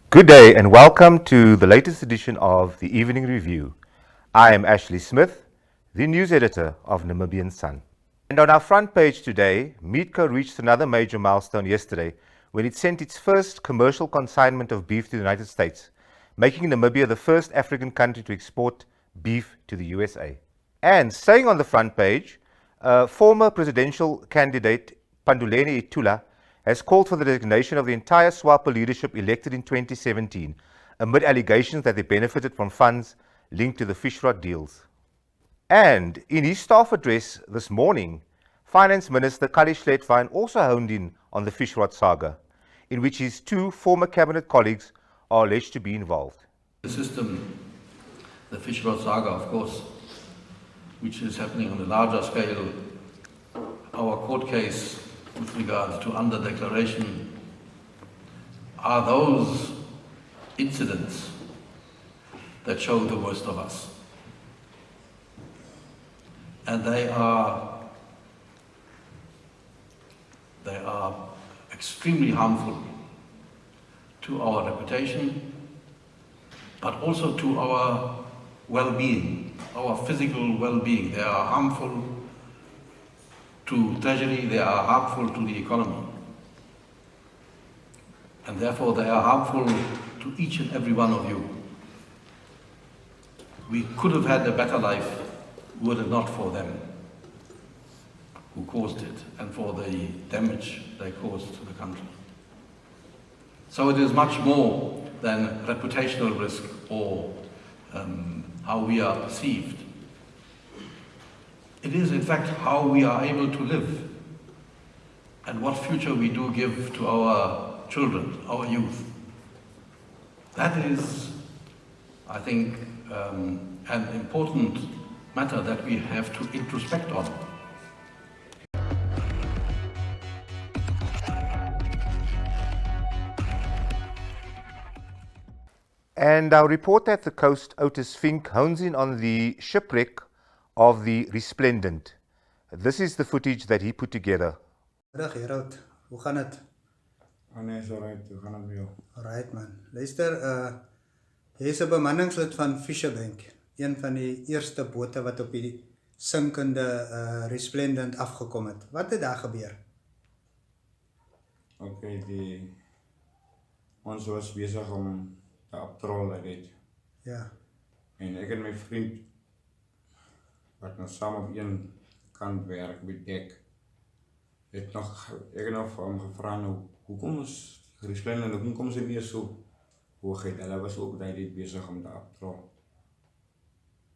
Good day and welcome to the latest edition of the Evening Review. I am Ashley Smith, the news editor of Namibian Sun. And on our front page today, Meatco reached another major milestone yesterday when it sent its first commercial consignment of beef to the United States, making Namibia the first African country to export beef to the USA. And staying on the front page, former presidential candidate Panduleni Itula has called for the resignation of the entire SWAPO leadership elected in 2017, amid allegations that they benefited from funds linked to the Fishrot deals. And in his staff address this morning, Finance Minister Calle Schlettwein also honed in on the Fishrot saga, in which his two former cabinet colleagues are alleged to be involved. The system, the Fishrot saga, of course, which is happening on a larger scale, our court case with regard to under-declaration, are those incidents that show the worst of us. And they are extremely harmful to our reputation, but also to our well-being, our physical well-being. They are harmful to Treasury, they are harmful to the economy. And therefore they are harmful to each and every one of you. We could have had a better life were it not for them who caused it and for the damage they caused to the country. So it is much more than reputational risk or how we are perceived. It is in fact how we are able to live and what future we do give to our children, our youth. That is, I think, an important matter that we have to introspect on. And our reporter at the coast, Otis Finck, hones in on the shipwreck of the Resplendent. This is the footage that he put together. Dag Gerald, hoe gaan het? Oh nee, is alright, hoe gaan het met jou? Alright man. Luister, jy is 'n bemanningslid van Fishrot, een van die eerste bote wat op die sinkende Resplendent afgekom het. Wat het daar gebeur? Okay, ons was bezig om te abtrol uit dit. Ja. En ek en my vriend, wat nou saam op een kant werk met dek, ek het nog vir hom gevra nou, hoekom is Resplendent, hoekom kom sy nie so hoogheid? Hulle was ook dit bezig om te abtrol.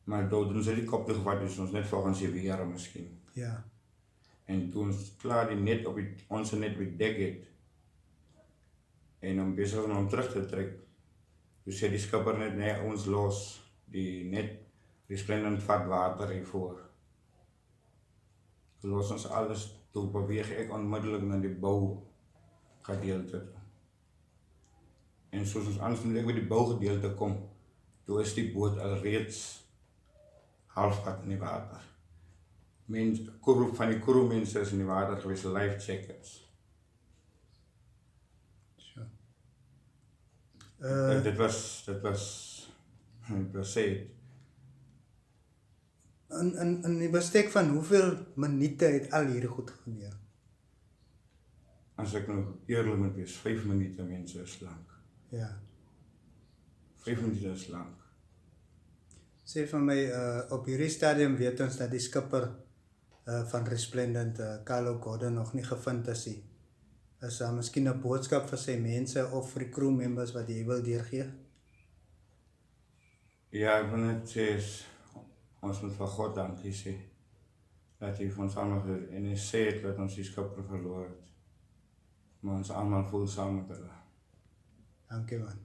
Maar toen sy die kop toegevat, dus ons net volgens die weer miskien. Ja. En toen ons klaar die net op onze net met dek het, en om bezig om terug te trek, toen sê die skipper net, nee, ons los, die net Resplendent vat water hiervoor. Toen los ons alles, toe beweeg ek onmiddellik na die bougedeelte. En soos ons aanspreek by die bougedeelte kom, toe is die boot alreeds halfgat in die water. Van die crewmense is in die water geweest, life jackets. Dit was sad. In die bestek van hoeveel minute het al hierdie goed gebeur? As ek nou eerlik moet wees, 5 minute mense is lang. Ja. 5 minute is lang. Sê van my, op hierdie stadium weet ons dat die skipper van Resplendent, Carlo Gordon, nog nie gevind is nie. Is daar miskien 'n boodskap vir sy mense of vir die crew members wat jy wil deurgee? Ja, ek wil net sê, ons moet vir God dankie sê, dat hy vir ons allemaal en hy sê het dat ons die skipper verloor het. Maar ons allemaal voel saam met hulle. Dankie man.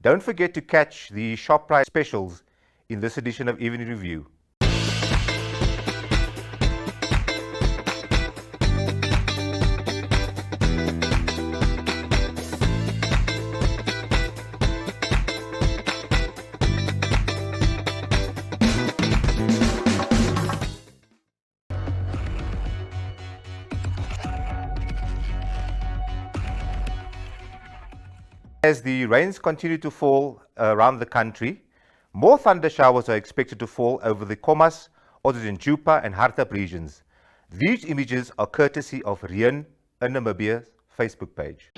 Don't forget to catch the shop price specials in this edition of Evening Review. As the rains continue to fall around the country, more thunder showers are expected to fall over the Khomas, Otis and Hartap regions. These images are courtesy of Rien in Namibia's Facebook page.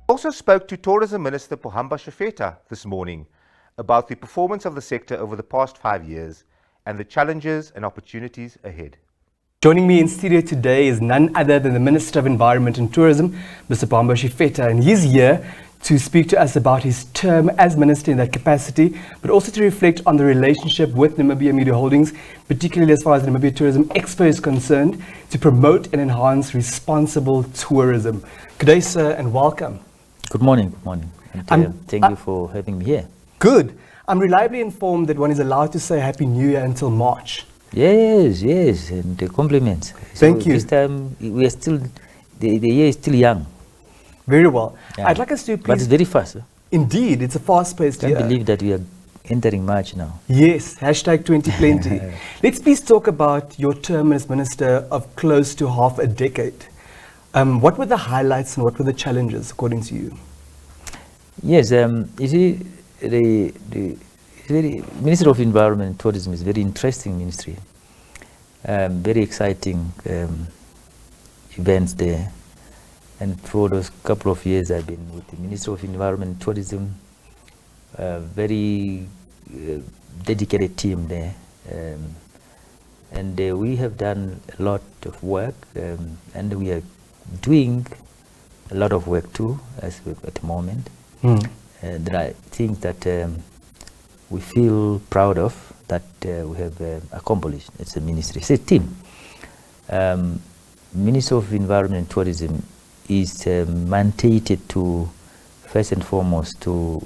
Also spoke to Tourism Minister Pohamba Shafeta this morning about the performance of the sector over the past 5 years and the challenges and opportunities ahead. Joining me in studio today is none other than the Minister of Environment and Tourism, Mr. Pohamba Shafeta, and he's here to speak to us about his term as Minister in that capacity, but also to reflect on the relationship with Namibia Media Holdings, particularly as far as the Namibia Tourism Expo is concerned, to promote and enhance responsible tourism. Good day, sir, and welcome. Good morning, good morning. And, thank you for having me here. Good. I'm reliably informed that one is allowed to say Happy New Year until March. Yes, yes, and the compliments. Thank you. This time we are still, the year is still young. Very well. Yeah. I'd like us to please... But it's very fast. Huh? Indeed, it's a fast-paced year. I can't believe that we are entering March now. Yes, hashtag 2020. Let's please talk about your term as Minister of close to half a decade. What were the highlights and what were the challenges, according to you? Yes, you see, the Ministry of Environment and Tourism is a very interesting ministry. Very exciting events there. And for those couple of years I've been with the Ministry of Environment and Tourism, very dedicated team there. And we have done a lot of work, and we are doing a lot of work too at the moment. There are things that we feel proud of that we have accomplished as a ministry. It's a team. Ministry of Environment and Tourism is mandated to, first and foremost, to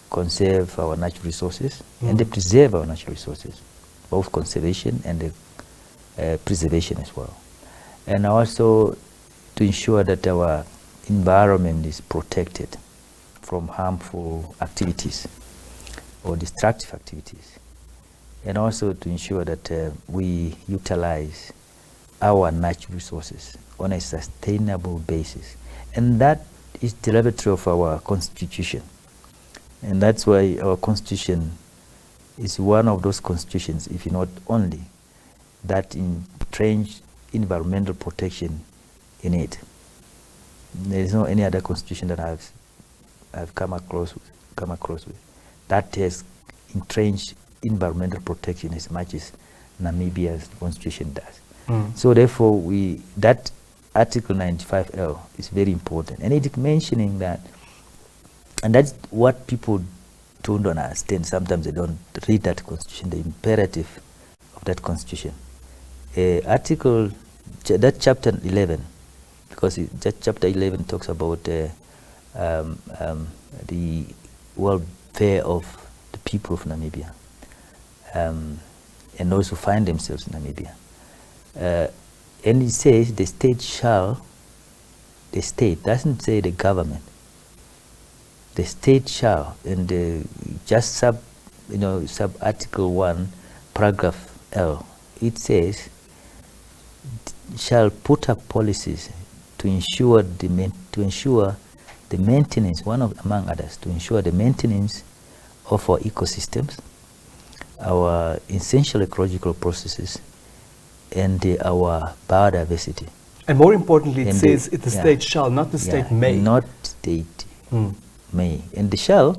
conserve our natural resources and to preserve our natural resources, both conservation and preservation as well. And also to ensure that our environment is protected from harmful activities or destructive activities, and also to ensure that we utilize our natural resources on a sustainable basis. And that is the laboratory of our constitution. And that's why our constitution is one of those constitutions, if not only, that entrench environmental protection in it. There is no any other constitution that I've come across with that has entrenched environmental protection as much as Namibia's constitution does. So therefore, that Article 95L is very important, and it's mentioning that, and that's what people don't understand. Sometimes they don't read that constitution, the imperative of that constitution. That chapter 11, because that chapter 11 talks about the welfare of the people of Namibia, and those who find themselves in Namibia. And it says the state doesn't say the government. The state shall, and just sub article 1, paragraph L, it says shall put up policies to ensure the maintenance, among others, to ensure the maintenance of our ecosystems, our essential ecological processes, and our biodiversity. And more importantly, it And says the- the yeah. state shall, not the state Yeah, may. Not state Hmm. may. And the shall,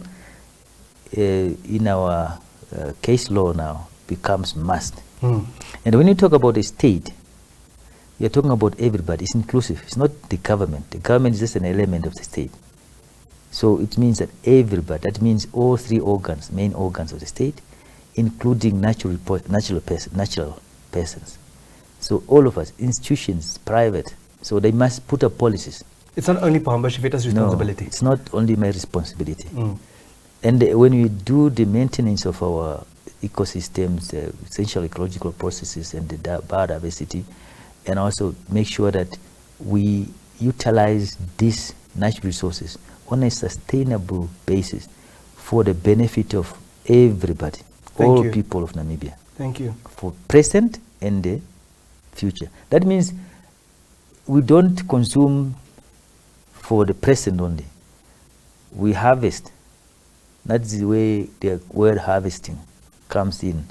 in our case law now, becomes must. Hmm. And when you talk about a state, you're talking about everybody. It's inclusive. It's not the government. The government is just an element of the state. So it means that everybody, that means all three organs, main organs of the state, including natural persons. So all of us, institutions, private, so they must put up policies. It's not only Pambashi Feta's responsibility. No, it's not only my responsibility. Mm. And when we do the maintenance of our ecosystems, essential ecological processes and the biodiversity, and also make sure that we utilize these natural resources on a sustainable basis for the benefit of everybody, all you. people of Namibia, Thank you. for present and the future. That means we don't consume for the present only. We harvest. That's the way the word harvesting comes in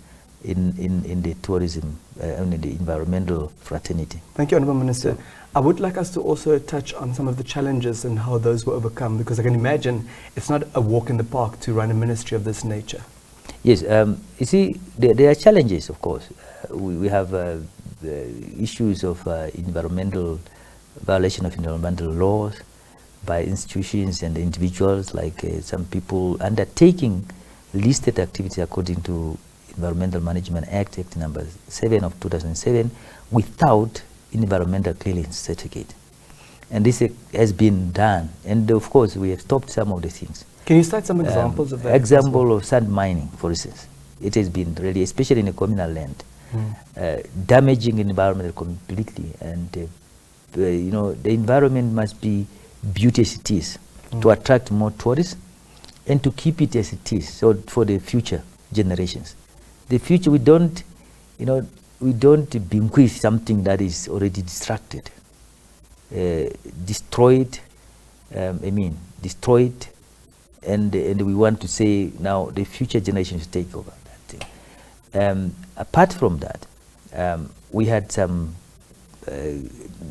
the tourism and in the environmental fraternity. Thank you, Honourable Minister. I would like us to also touch on some of the challenges and how those were overcome, because I can imagine it's not a walk in the park to run a ministry of this nature. Yes, you see, there are challenges, of course. We have issues of environmental violation of environmental laws by institutions and individuals, like some people undertaking listed activity according to Environmental Management Act number 7 of 2007 without environmental clearance certificate. And this has been done, and of course we have stopped some of the things. Can you cite some examples of that? Example of sand mining, for instance. It has been really, especially in the communal land, damaging the environment completely. And you know, the environment must be beauty as it is to attract more tourists and to keep it as it is. So for the future generations, the future, we don't, you know, we don't bequeath something that is already distracted, destroyed. Destroyed. And we want to say now the future generations take over that thing. Apart from that, we had some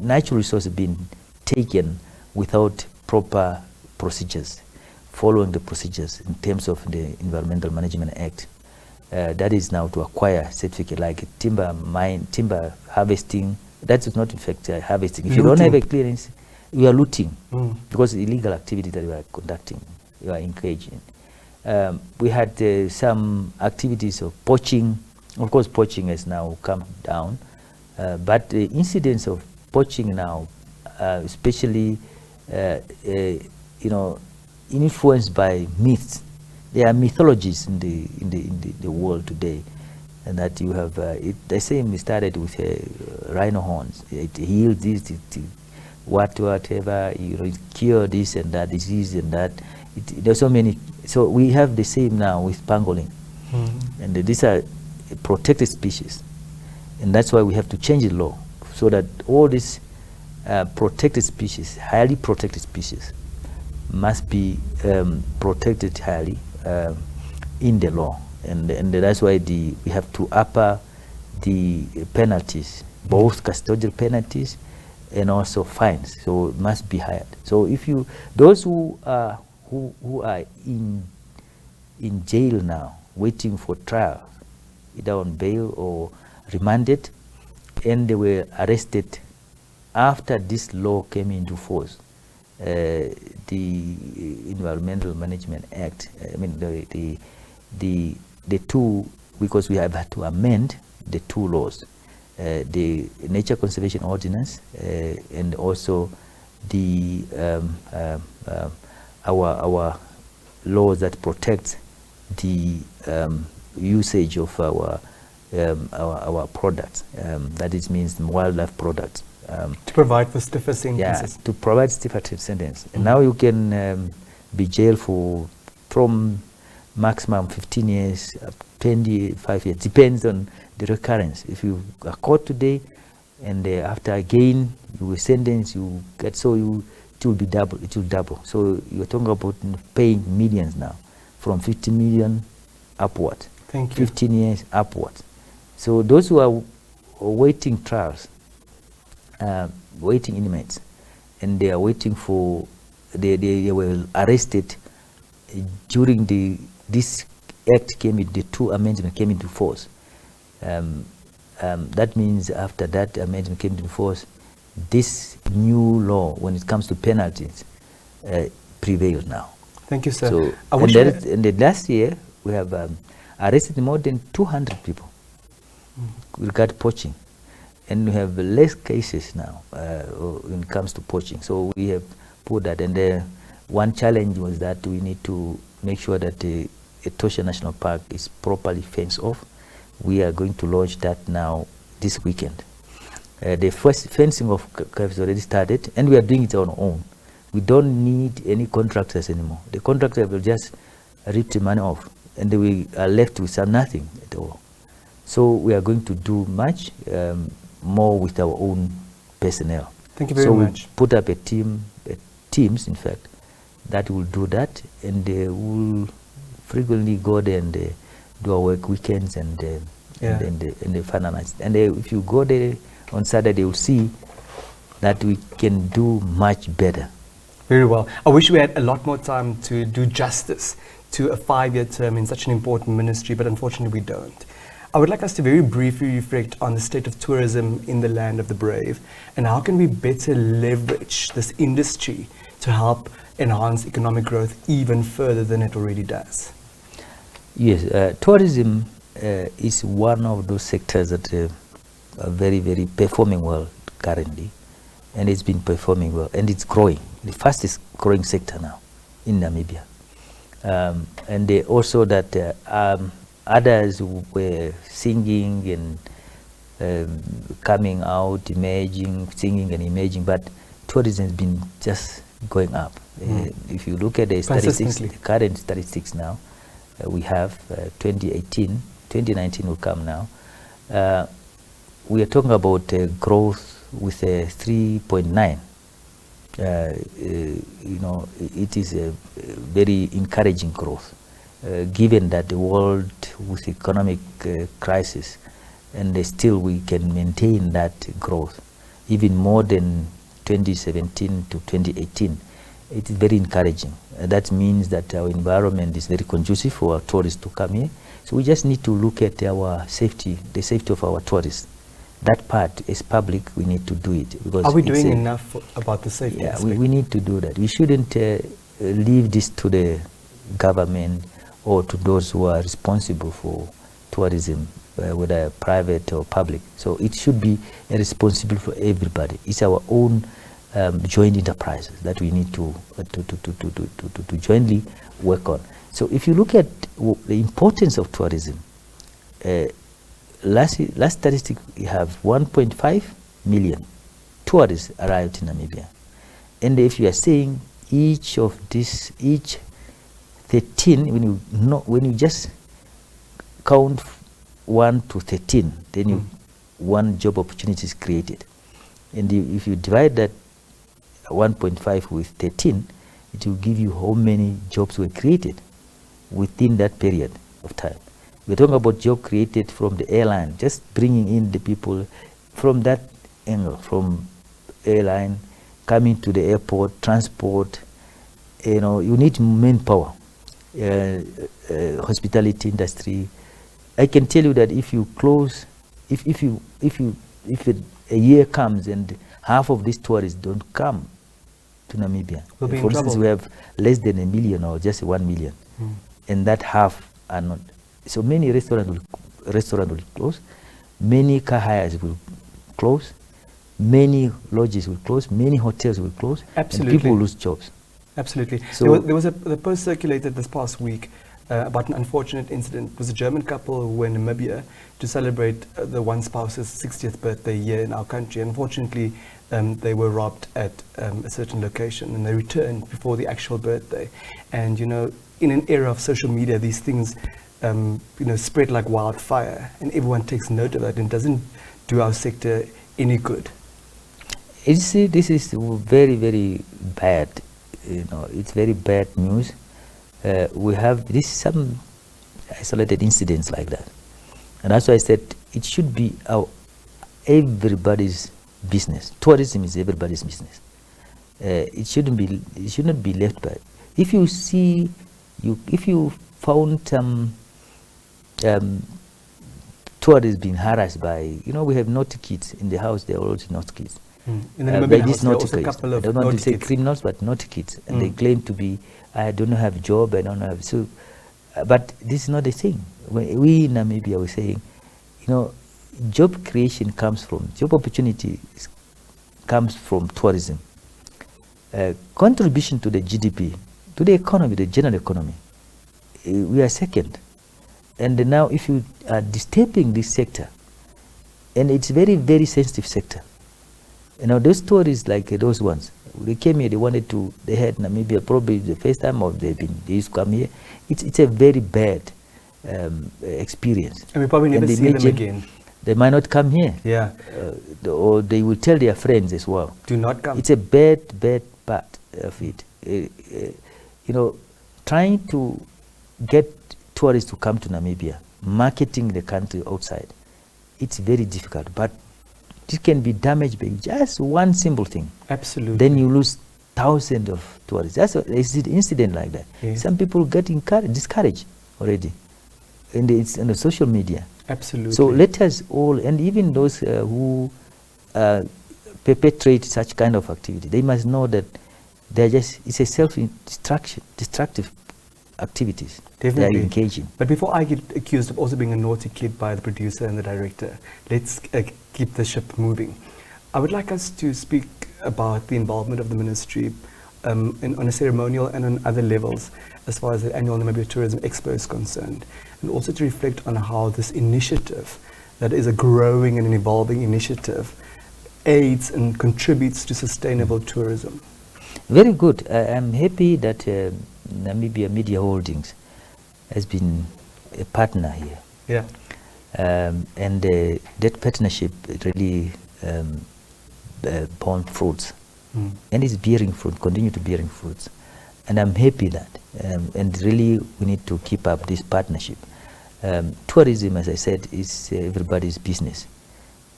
natural resources being taken without proper procedures, following the procedures in terms of the Environmental Management Act. That is now to acquire certificate like timber harvesting. That is not in fact harvesting. If you don't have a clearance, you are looting because illegal activity that we are conducting. You are engaged in. We had some activities of poaching. Of course, poaching has now come down, but the incidence of poaching now, especially, you know, influenced by myths. There are mythologies in the world today, and that you have. They say it started with rhino horns. It heals this, whatever. You know, it cure this and that disease and that. There's so many. So we have the same now with pangolin, and these are protected species, and that's why we have to change the law so that all these protected species, highly protected species, must be protected highly in the law, and that's why we have to upper the penalties, both custodial penalties and also fines. So it must be higher. So if you those who are in jail now, waiting for trial, either on bail or remanded, and they were arrested after this law came into force, the Environmental Management Act, I mean the two, because we have had to amend the two laws, the Nature Conservation Ordinance and also the our laws that protect the usage of our products. That is means wildlife products. To provide for stiffer sentences. Yeah, to provide stiffer sentences. And now you can be jailed from maximum 15 years, 25 years, depends on the recurrence. If you are caught today and after again you were sentenced, you get, so it will be double, it will double. So you're talking about paying millions now, from 50 million upward. Thank you. 15 years upward. So those who are waiting trials, waiting inmates, and they are waiting for, they were arrested during this act the 2 amendments came into force. That means after that amendment came into force, this new law, when it comes to penalties, prevails now. Thank you, sir. So, I and, wish there we is- and the last year, we have arrested more than 200 people regarding poaching. And we have less cases now when it comes to poaching. So we have put that. And one challenge was that we need to make sure that the Etosha National Park is properly fenced off. We are going to launch that now this weekend. The first fencing of has already started, and we are doing it on our own. We don't need any contractors anymore. The contractor will just rip the money off, and we are left with nothing at all. So we are going to do much more with our own personnel. Thank you very so much. We put up teams, in fact, that will do that, and they will frequently go there and do our work weekends and they finalize. And if you go there on Saturday, you'll see that we can do much better. Very well. I wish we had a lot more time to do justice to a 5-year term in such an important ministry, but unfortunately we don't. I would like us to very briefly reflect on the state of tourism in the land of the brave and how can we better leverage this industry to help enhance economic growth even further than it already does. Yes, tourism is one of those sectors that are very, very performing well currently, and it's been performing well, and it's growing, the fastest growing sector now in Namibia. And also that others were singing and coming out, emerging, singing and emerging, but tourism has been just going up. If you look at the statistics, the current statistics now, we have 2019 will come now. We are talking about growth with 3.9. You know, it is a very encouraging growth, given that the world with economic crisis, and still we can maintain that growth, even more than 2017 to 2018. It is very encouraging. That means that our environment is very conducive for our tourists to come here. So we just need to look at our safety, the safety of our tourists. That part is public, we need to do it. Because are we doing enough about the safety? Yeah, we need to do that. We shouldn't leave this to the government or to those who are responsible for tourism, whether private or public. So it should be a responsibility for everybody. It's our own joint enterprises that we need to jointly work on. So if you look at the importance of tourism, last statistic, we have 1.5 million tourists arrived in Namibia. And if you are saying each 13, when you just count 1 to 13, then one job opportunity is created. And if you divide that 1.5 with 13, it will give you how many jobs were created within that period of time. We're talking about job created from the airline, just bringing in the people from that angle, from airline, coming to the airport, transport. You know, you need manpower, hospitality industry. I can tell you that if you close, if a year comes and half of these tourists don't come to Namibia, We'll be in for instance, trouble. we have less than 1 million or just 1 million, and that half are not. So many restaurants will close, many car hires will close, many lodges will close, many hotels will close, Absolutely. and people will lose jobs. Absolutely. So- there was a post circulated this past week about an unfortunate incident. It was a German couple who were in Namibia to celebrate the one spouse's 60th birthday year in our country. Unfortunately, they were robbed at a certain location, and they returned before the actual birthday. And you know, in an era of social media, these things spread like wildfire, and everyone takes note of that, and doesn't do our sector any good. This is very, very bad. You know, it's very bad news. We have some isolated incidents like that, and that's why I said it should be everybody's business. Tourism is everybody's business. It shouldn't be left by. If you see, if you found some tourists being harassed by, we have naughty kids in the house. They are also naughty kids. In the By Namibian these house, there are naughty also a kids. couple I of don't want to naughty say kids. criminals, but naughty kids, and they claim to be, I don't have a job, I don't have, so, but this is not the thing. We in Namibia were saying, job creation comes from, job opportunity comes from tourism. Contribution to the GDP, to the economy, the general economy, we are second. And now if you are disturbing this sector, and it's very, very sensitive sector. Those stories like those ones, they came here, they had Namibia probably the first time they used to come here. It's a very bad experience. And we probably never see them again. They might not come here. Yeah. Or they will tell their friends as well. Do not come. It's a bad part of it. Trying to get tourists to come to Namibia, marketing the country outside, it's very difficult. But this can be damaged by just one simple thing. Absolutely. Then you lose thousands of tourists. That's an incident like that. Yes. Some people get discouraged already. And it's on the social media. Absolutely. So let us all, and even those who perpetrate such kind of activity, they must know that it's a self-destructive activities Definitely. they are engaging. But before I get accused of also being a naughty kid by the producer and the director, let's keep the ship moving. I would like us to speak about the involvement of the ministry on a ceremonial and on other levels as far as the annual Namibia Tourism Expo is concerned, and also to reflect on how this initiative, that is a growing and an evolving initiative, aids and contributes to sustainable tourism. Very good. I'm happy that Namibia Media Holdings has been a partner here. Yeah. And that partnership really borne fruits. And it's bearing fruit, continue to bearing fruits. And I'm happy that. And really we need to keep up this partnership. Tourism, as I said, is everybody's business.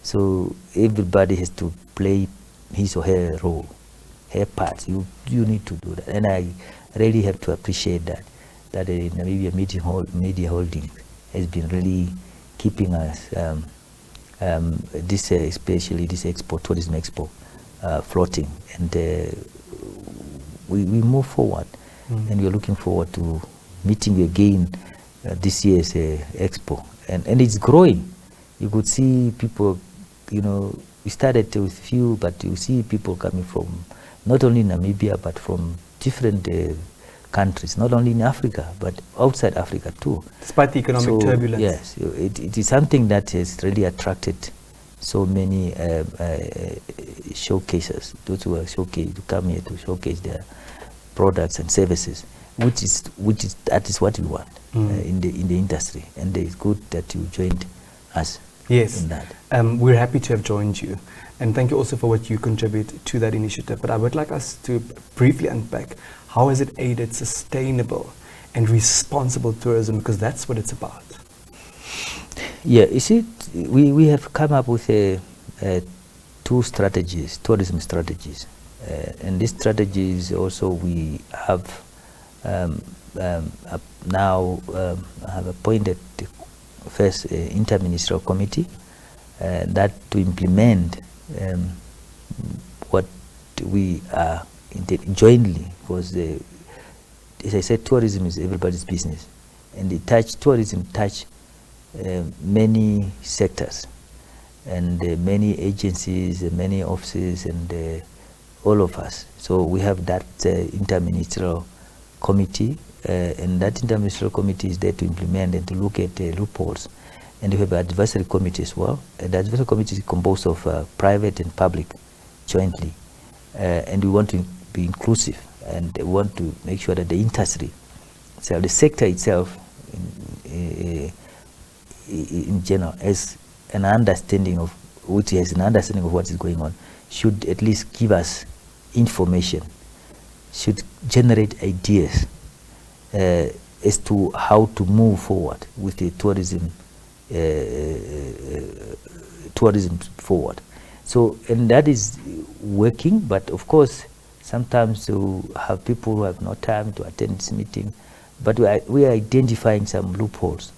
So everybody has to play his or her role, her part. You need to do that. And I really have to appreciate that Namibia Media Holdings has been really keeping us, especially this expo, Tourism Expo, floating. And we move forward. And we're looking forward to meeting you again this year's expo. And it's growing. You could see people, we started with few, but you see people coming from not only Namibia, but from different countries, not only in Africa, but outside Africa too. Despite the economic turbulence. Yes, it is something that has really attracted so many showcases, those who are showcased to come here to showcase their products and services, that is what we want in the industry. And it's good that you joined us. Yes, in that. We're happy to have joined you, and thank you also for what you contribute to that initiative. But I would like us to briefly unpack how has it aided sustainable and responsible tourism, because that's what it's about. Yeah, you see, we have come up with two strategies, tourism strategies, and these strategies also we have now have appointed the first interministerial committee that to implement what we are jointly, because as I said, tourism is everybody's business, and tourism touch many sectors and many agencies, many offices, and all of us. So we have that interministerial committee, and that interministerial committee is there to implement and to look at loopholes. And we have an advisory committee as well. And the advisory committee is composed of private and public jointly. And we want to be inclusive, and we want to make sure that the industry, so the sector itself in general, has an understanding of what is going on, should at least give us information, should generate ideas as to how to move forward with the tourism tourism forward. So, and that is working, but of course, sometimes you have people who have no time to attend this meeting, but we are identifying some loopholes.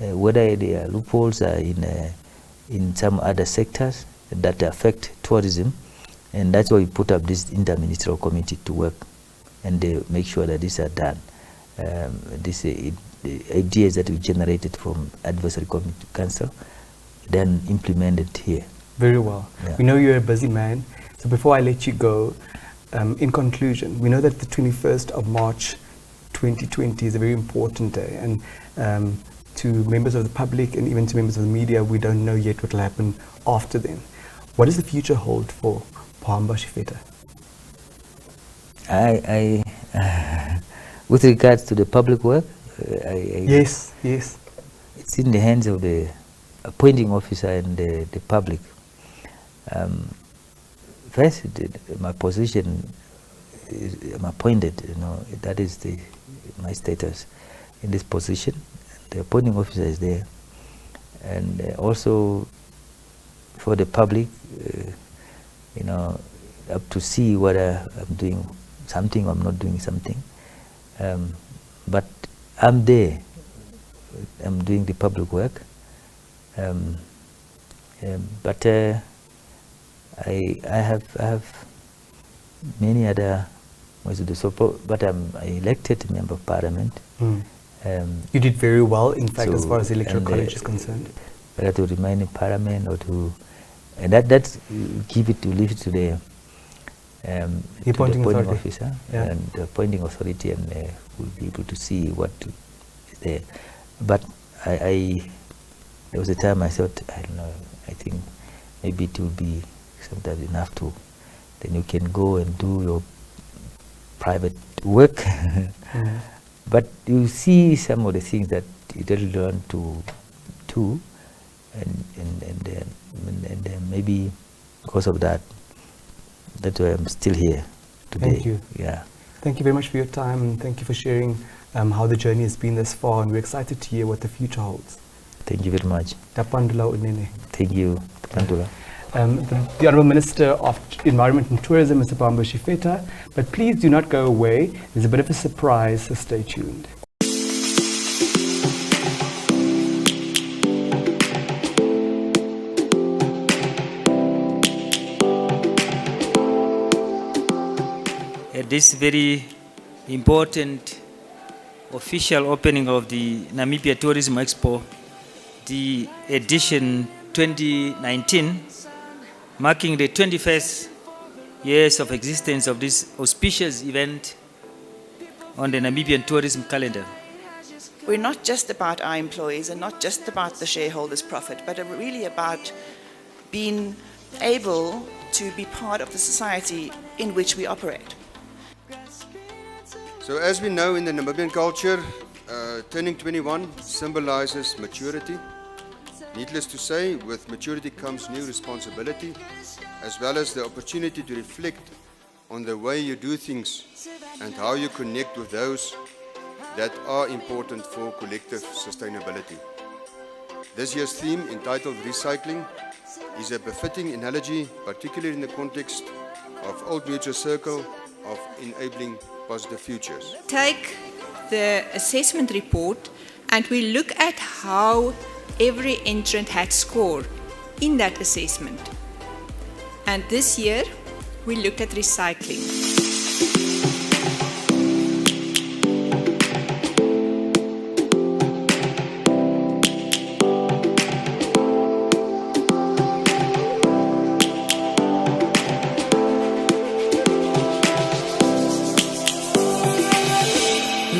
Whether there are loopholes in some other sectors that affect tourism, and that's why we put up this interministerial committee to work and make sure that these are done. The ideas that we generated from advisory committee council, then implemented here. Very well. Yeah. We know you're a busy man, so before I let you go, in conclusion, we know that the 21st of March 2020 is a very important day, and to members of the public and even to members of the media, we don't know yet what will happen after then. What does the future hold for Pohamba Shifeta? With regards to the public work, Yes. it's in the hands of the appointing officer and the public. First, my position is I'm appointed. That is my status in this position. The appointing officer is there, and also for the public, up to see whether I'm doing something or I'm not doing something. But I'm there. I'm doing the public work. But I have many other ways to do so. But I'm an elected member of parliament. You did very well, in fact, So, as far as the electoral and, college is concerned. Whether to remain in parliament or to, and that's leave it to the appointing authority. officer and the appointing authority, and we'll be able to see what is there. But there was a time I thought, I don't know, I think maybe it will be sometimes enough to, then you can go and do your private work. But you see some of the things that you don't learn to do, and maybe because of that, that's why I'm still here today. Thank you. Yeah. Thank you very much for your time, and thank you for sharing how the journey has been thus far, and we're excited to hear what the future holds. Thank you very much. Tapandula Unene. Thank you, Tapandula. The Honourable Minister of Environment and Tourism, Mr. Pohamba Shifeta. But please do not go away. There's a bit of a surprise, so stay tuned. At this very important official opening of the Namibia Tourism Expo, the edition 2019, marking the 21st years of existence of this auspicious event on the Namibian tourism calendar. We're not just about our employees and not just about the shareholders' profit, but really about being able to be part of the society in which we operate. So as we know in the Namibian culture, turning 21 symbolizes maturity. Needless to say, with maturity comes new responsibility, as well as the opportunity to reflect on the way you do things and how you connect with those that are important for collective sustainability. This year's theme, entitled Recycling, is a befitting analogy, particularly in the context of Old Mutual Circle of enabling positive futures. Take the assessment report and we look at how every entrant had scored in that assessment. And this year, we looked at recycling.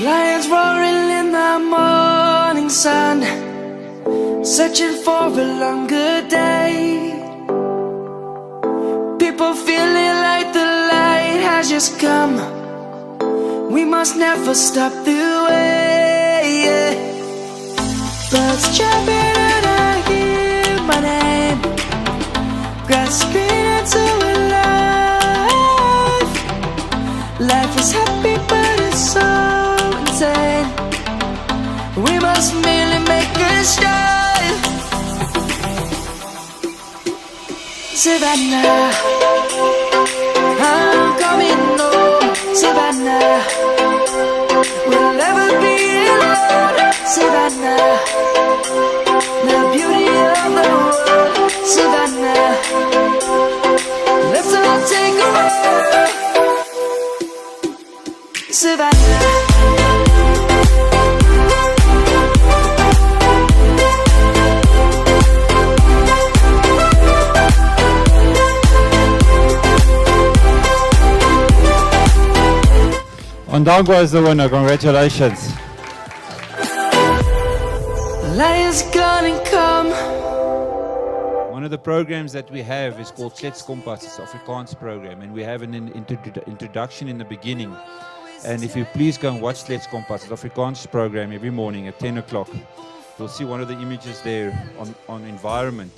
Lions roaring in the morning sun, searching for a longer day. People feeling like the light has just come. We must never stop the way. Birds jumping and I hear my name. Grass green into alive. Life is happy but it's so insane. We must merely make a start. Savannah, I'm coming home, Savannah. We'll never be alone, Savannah. The beauty of the world, Savannah. Let's all take a walk, Savannah. Ondangwa is the winner, congratulations. Lion's gonna come. One of the programs that we have is called Kletskompas, it's an Afrikaans program, and we have an introduction in the beginning. And if you please go and watch Kletskompas, it's an Afrikaans program every morning at 10 o'clock. You'll see one of the images there on environment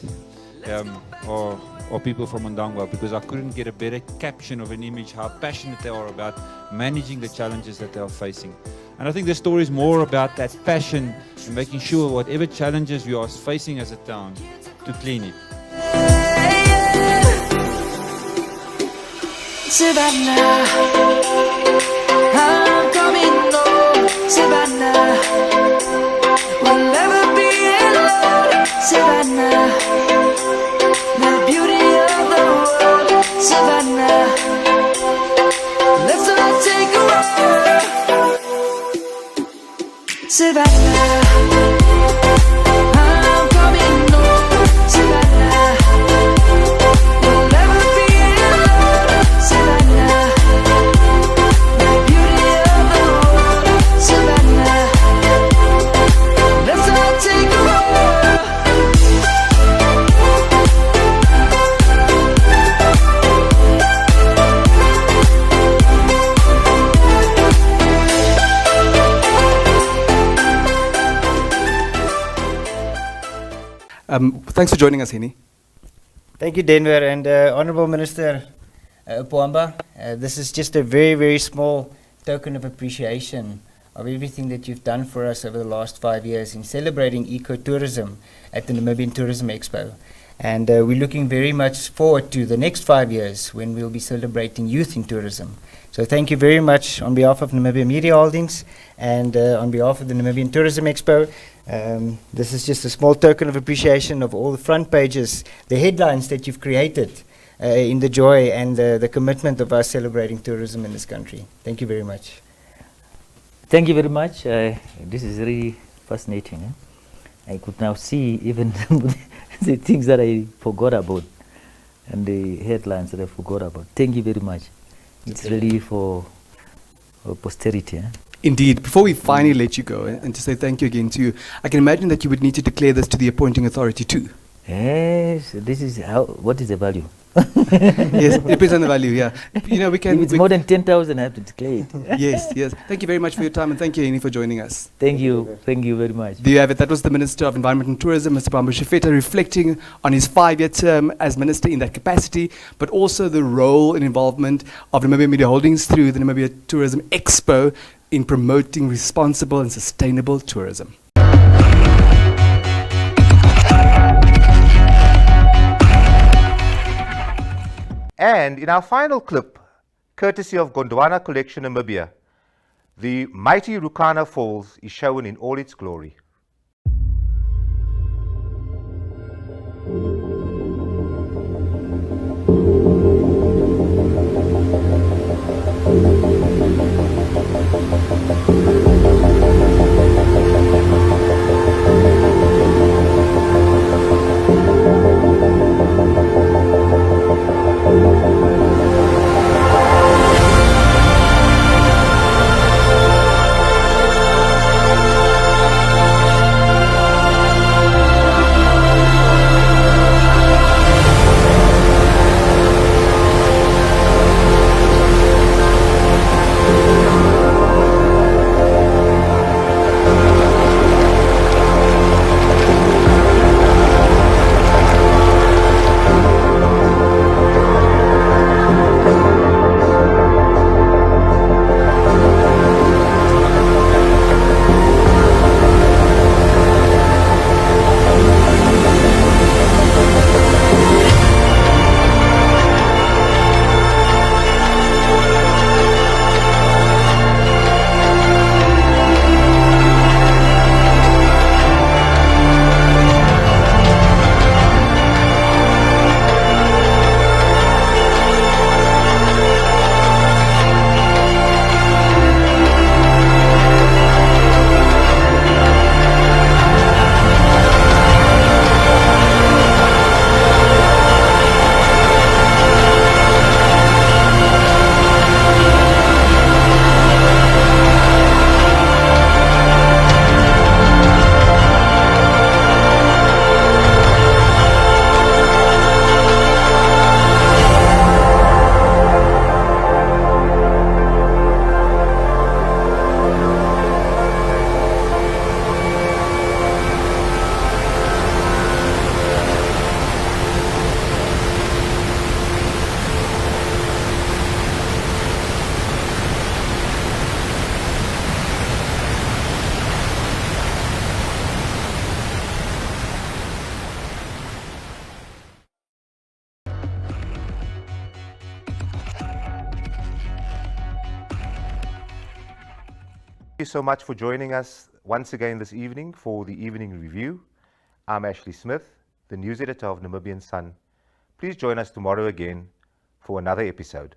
or people from Ondangwa, because I couldn't get a better caption of an image, how passionate they are about managing the challenges that they are facing. And I think the story is more about that passion and making sure whatever challenges we are facing as a town, to clean it. Savannah, I'm coming home, Savannah. We'll never be alone, Savannah. The beauty of the world, Savannah. Let's all take a walk, Savannah. I'm coming home, Savannah. We'll never be alone, Savannah. The beauty of the world, Savannah. Let's all take a walk. Thanks for joining us, Henny. Thank you, Denver, and Honourable Minister Puamba. This is just a very, very small token of appreciation of everything that you've done for us over the last 5 years in celebrating ecotourism at the Namibian Tourism Expo. And we're looking very much forward to the next 5 years when we'll be celebrating youth in tourism. So thank you very much on behalf of Namibia Media Holdings and on behalf of the Namibian Tourism Expo. This is just a small token of appreciation of all the front pages, the headlines that you've created in the joy and the commitment of us celebrating tourism in this country. Thank you very much. Thank you very much. This is really fascinating. I could now see even the things that I forgot about and the headlines that I forgot about. Thank you very much. It's really for posterity. Indeed. Before we finally let you go and to say thank you again to you, I can imagine that you would need to declare this to the appointing authority too. Yes, this is how. What is the value? Yes, it depends on the value. Yeah, you know, we can. If it's more than 10,000, I have to declare it. Yes, yes. Thank you very much for your time, and thank you, Henny, for joining us. Thank you very much. There you have it. That was the Minister of Environment and Tourism, Mr. Pambashi Feta, reflecting on his 5-year term as Minister in that capacity, but also the role and involvement of Namibia Media Holdings through the Namibia Tourism Expo in promoting responsible and sustainable tourism. And in our final clip, courtesy of Gondwana Collection Namibia, the mighty Ruacana Falls is shown in all its glory. Thank you so much for joining us once again this evening for the Evening Review. I'm Ashley Smith, the news editor of Namibian Sun. Please join us tomorrow again for another episode.